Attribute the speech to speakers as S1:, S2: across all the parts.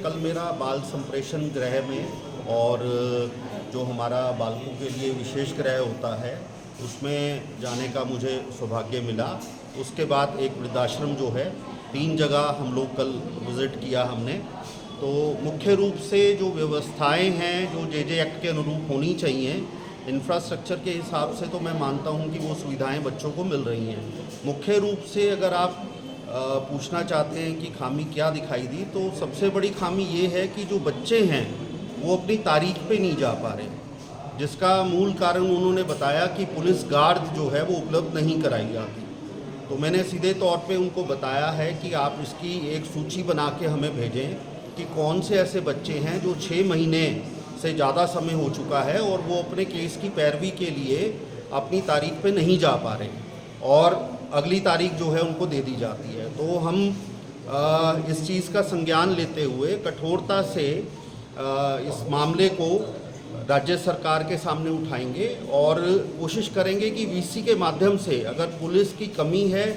S1: कल मेरा बाल संप्रेषण गृह में और जो हमारा बालकों के लिए विशेष गृह होता है उसमें जाने का मुझे सौभाग्य मिला। उसके बाद एक वृद्धाश्रम जो है 3 जगह हम लोग कल विज़िट किया हमने। तो मुख्य रूप से जो व्यवस्थाएं हैं जो जे एक्ट के अनुरूप होनी चाहिए, इंफ्रास्ट्रक्चर के हिसाब से तो मैं मानता हूं कि वो सुविधाएं बच्चों को मिल रही हैं। मुख्य रूप से अगर आप पूछना चाहते हैं कि खामी क्या दिखाई दी, तो सबसे बड़ी खामी ये है कि जो बच्चे हैं वो अपनी तारीख पे नहीं जा पा रहे, जिसका मूल कारण उन्होंने बताया कि पुलिस गार्ड जो है वो उपलब्ध नहीं कराई जाती। तो मैंने सीधे तौर पे उनको बताया है कि आप इसकी एक सूची बना के हमें भेजें कि कौन से ऐसे बच्चे हैं जो 6 महीने से ज़्यादा समय हो चुका है और वो अपने केस की पैरवी के लिए अपनी तारीख पे नहीं जा पा रहे और अगली तारीख जो है उनको दे दी जाती है। तो हम इस चीज़ का संज्ञान लेते हुए कठोरता से इस मामले को राज्य सरकार के सामने उठाएंगे और कोशिश करेंगे कि वीसी के माध्यम से, अगर पुलिस की कमी है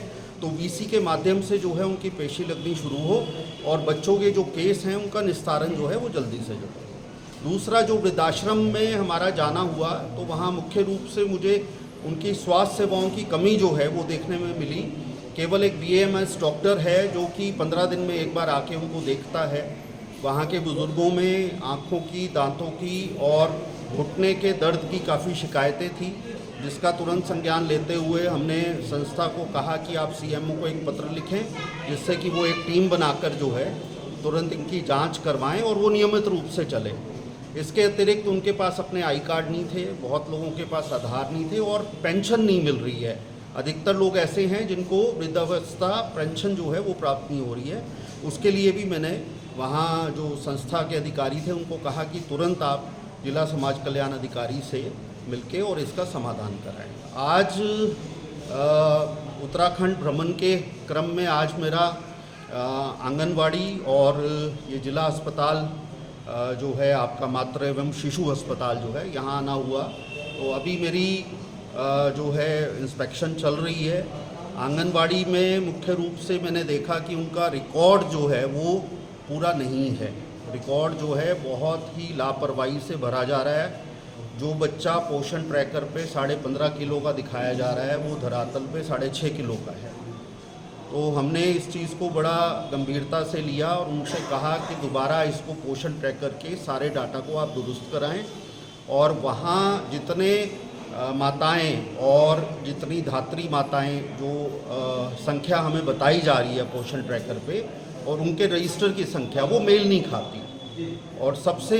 S1: तो वीसी के माध्यम से जो है उनकी पेशी लगनी शुरू हो और बच्चों के जो केस हैं उनका निस्तारण जो है वो जल्दी से जल्दी। दूसरा, जो वृद्धाश्रम में हमारा जाना हुआ तो वहाँ मुख्य रूप से मुझे उनकी स्वास्थ्य सेवाओं की कमी जो है वो देखने में मिली। केवल एक BAMS डॉक्टर है जो कि 15 दिन में एक बार आके उनको देखता है। वहाँ के बुज़ुर्गों में आँखों की, दांतों की और घुटने के दर्द की काफ़ी शिकायतें थी, जिसका तुरंत संज्ञान लेते हुए हमने संस्था को कहा कि आप CMO को एक पत्र लिखें जिससे कि वो एक टीम बनाकर जो है तुरंत इनकी जांच करवाएं और वो नियमित रूप से चले। इसके अतिरिक्त उनके पास अपने आई कार्ड नहीं थे, बहुत लोगों के पास आधार नहीं थे और पेंशन नहीं मिल रही है। अधिकतर लोग ऐसे हैं जिनको वृद्धावस्था पेंशन जो है वो प्राप्त नहीं हो रही है। उसके लिए भी मैंने वहाँ जो संस्था के अधिकारी थे उनको कहा कि तुरंत आप जिला समाज कल्याण अधिकारी से मिलके और इसका समाधान कराएं। आज उत्तराखंड भ्रमण के क्रम में आज मेरा आंगनवाड़ी और ये जिला अस्पताल जो है आपका मातृ एवं शिशु अस्पताल जो है यहाँ आना हुआ। तो अभी मेरी जो है इंस्पेक्शन चल रही है। आंगनवाड़ी में मुख्य रूप से मैंने देखा कि उनका रिकॉर्ड जो है वो पूरा नहीं है। रिकॉर्ड जो है बहुत ही लापरवाही से भरा जा रहा है। जो बच्चा पोषण ट्रैकर पे 15.5 किलो का दिखाया जा रहा है वो धरातल पे 6.5 किलो का है। तो हमने इस चीज़ को बड़ा गंभीरता से लिया और उनसे कहा कि दोबारा इसको पोषण ट्रैकर के सारे डाटा को आप दुरुस्त कराएं और वहाँ जितने माताएं और जितनी धात्री माताएं जो संख्या हमें बताई जा रही है पोषण ट्रैकर पे और उनके रजिस्टर की संख्या वो मेल नहीं खाती। और सबसे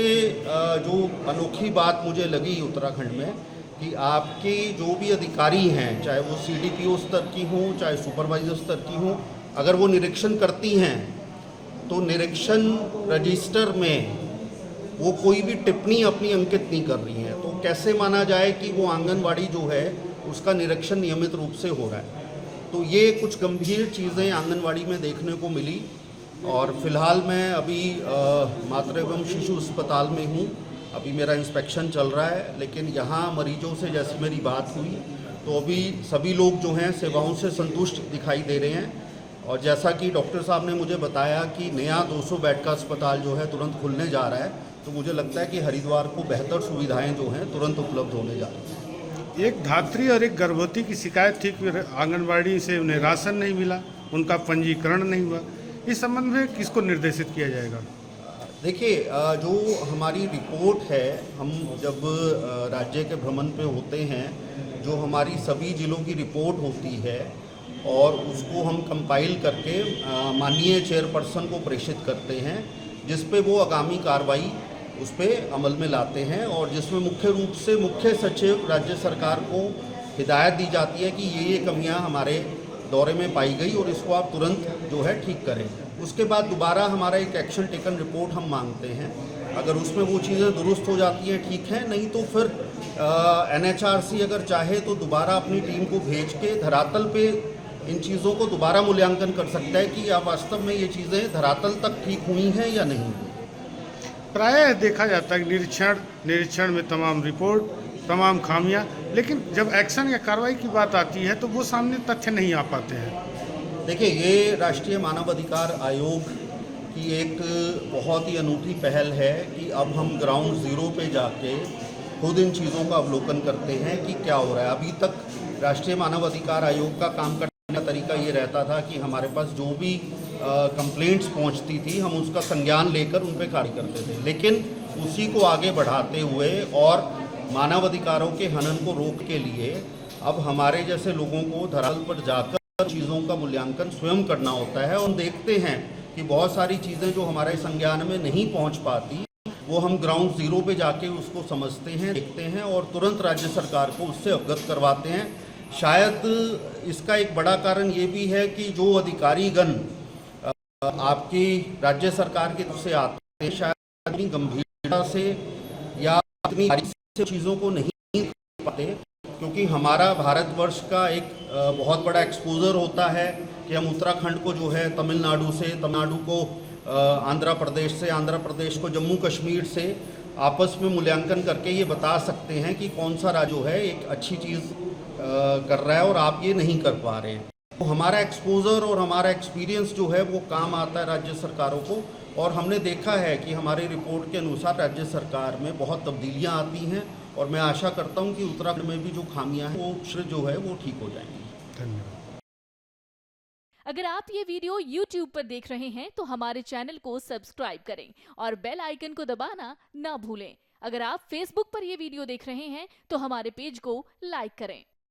S1: जो अनोखी बात मुझे लगी उत्तराखंड में कि आपके जो भी अधिकारी हैं, चाहे वो CDPO स्तर की हों चाहे सुपरवाइजर स्तर की हों, अगर वो निरीक्षण करती हैं तो निरीक्षण रजिस्टर में वो कोई भी टिप्पणी अपनी अंकित नहीं कर रही हैं। तो कैसे माना जाए कि वो आंगनवाड़ी जो है उसका निरीक्षण नियमित रूप से हो रहा है। तो ये कुछ गंभीर चीज़ें आंगनवाड़ी में देखने को मिली। और फिलहाल मैं अभी मातृ एवं शिशु अस्पताल में हूँ। अभी मेरा इंस्पेक्शन चल रहा है, लेकिन यहाँ मरीजों से जैसे मेरी बात हुई तो अभी सभी लोग जो हैं सेवाओं से संतुष्ट दिखाई दे रहे हैं। और जैसा कि डॉक्टर साहब ने मुझे बताया कि नया 200 बेड का अस्पताल जो है तुरंत खुलने जा रहा है, तो मुझे लगता है कि हरिद्वार को बेहतर सुविधाएं जो हैं तुरंत उपलब्ध होने जा रही हैं।
S2: एक धात्री और एक गर्भवती की शिकायत थी कि आंगनबाड़ी से उन्हें राशन नहीं मिला, उनका पंजीकरण नहीं हुआ। इस संबंध में किसको निर्देशित किया जाएगा?
S1: देखिए, जो हमारी रिपोर्ट है, हम जब राज्य के भ्रमण पे होते हैं, जो हमारी सभी जिलों की रिपोर्ट होती है और उसको हम कंपाइल करके माननीय चेयरपर्सन को प्रेषित करते हैं, जिस पे वो आगामी कार्रवाई उस पर अमल में लाते हैं और जिसमें मुख्य रूप से मुख्य सचिव राज्य सरकार को हिदायत दी जाती है कि ये कमियां हमारे दौरे में पाई गई और इसको आप तुरंत जो है ठीक करें। उसके बाद दोबारा हमारा एक एक्शन टेकन रिपोर्ट हम मांगते हैं। अगर उसमें वो चीज़ें दुरुस्त हो जाती हैं ठीक है, नहीं तो फिर NHRC अगर चाहे तो दोबारा अपनी टीम को भेज के धरातल पे इन चीज़ों को दोबारा मूल्यांकन कर सकता है कि आप वास्तव में ये चीज़ें धरातल तक ठीक हुई हैं या नहीं।
S2: प्रायः देखा जाता है कि निरीक्षण में तमाम रिपोर्ट, तमाम खामियां, लेकिन जब एक्शन या कार्रवाई की बात आती है तो वो सामने तथ्य नहीं आ पाते हैं।
S1: देखिए, ये राष्ट्रीय मानव अधिकार आयोग कि एक बहुत ही अनूठी पहल है कि अब हम ग्राउंड ज़ीरो पे जाके खुद इन चीज़ों का अवलोकन करते हैं कि क्या हो रहा है। अभी तक राष्ट्रीय मानव अधिकार आयोग का काम करने का तरीका ये रहता था कि हमारे पास जो भी कंप्लेंट्स पहुंचती थी हम उसका संज्ञान लेकर उन पर कार्य करते थे, लेकिन उसी को आगे बढ़ाते हुए और मानव अधिकारों के हनन को रोक के लिए अब हमारे जैसे लोगों को धरातल पर जाकर चीज़ों का मूल्यांकन स्वयं करना होता है। और हम देखते हैं कि बहुत सारी चीज़ें जो हमारे संज्ञान में नहीं पहुंच पाती वो हम ग्राउंड ज़ीरो पे जाके उसको समझते हैं, देखते हैं और तुरंत राज्य सरकार को उससे अवगत करवाते हैं। शायद इसका एक बड़ा कारण ये भी है कि जो अधिकारीगण आपकी राज्य सरकार की तरफ से आते हैं शायद इतनी गंभीरता से या इतनी बारीकी से चीज़ों को नहीं पाते, क्योंकि हमारा भारतवर्ष का एक बहुत बड़ा एक्सपोजर होता है कि हम उत्तराखंड को जो है तमिलनाडु से, तमिलनाडु को आंध्र प्रदेश से, आंध्र प्रदेश को जम्मू कश्मीर से आपस में मूल्यांकन करके ये बता सकते हैं कि कौन सा राज्य जो है एक अच्छी चीज़ कर रहा है और आप ये नहीं कर पा रहे हैं। तो हमारा एक्सपोजर और हमारा एक्सपीरियंस जो है वो काम आता है राज्य सरकारों को, और हमने देखा है कि हमारी रिपोर्ट के अनुसार राज्य सरकार में बहुत तब्दीलियां आती हैं और मैं आशा करता हूं कि उत्तराखंड में भी जो खामियां हैं वो जो है वो ठीक हो जाएंगी।
S2: धन्यवाद।
S3: अगर आप ये वीडियो YouTube पर देख रहे हैं तो हमारे चैनल को सब्सक्राइब करें और बेल आइकन को दबाना ना भूलें। अगर आप Facebook पर ये वीडियो देख रहे हैं तो हमारे पेज को लाइक करें।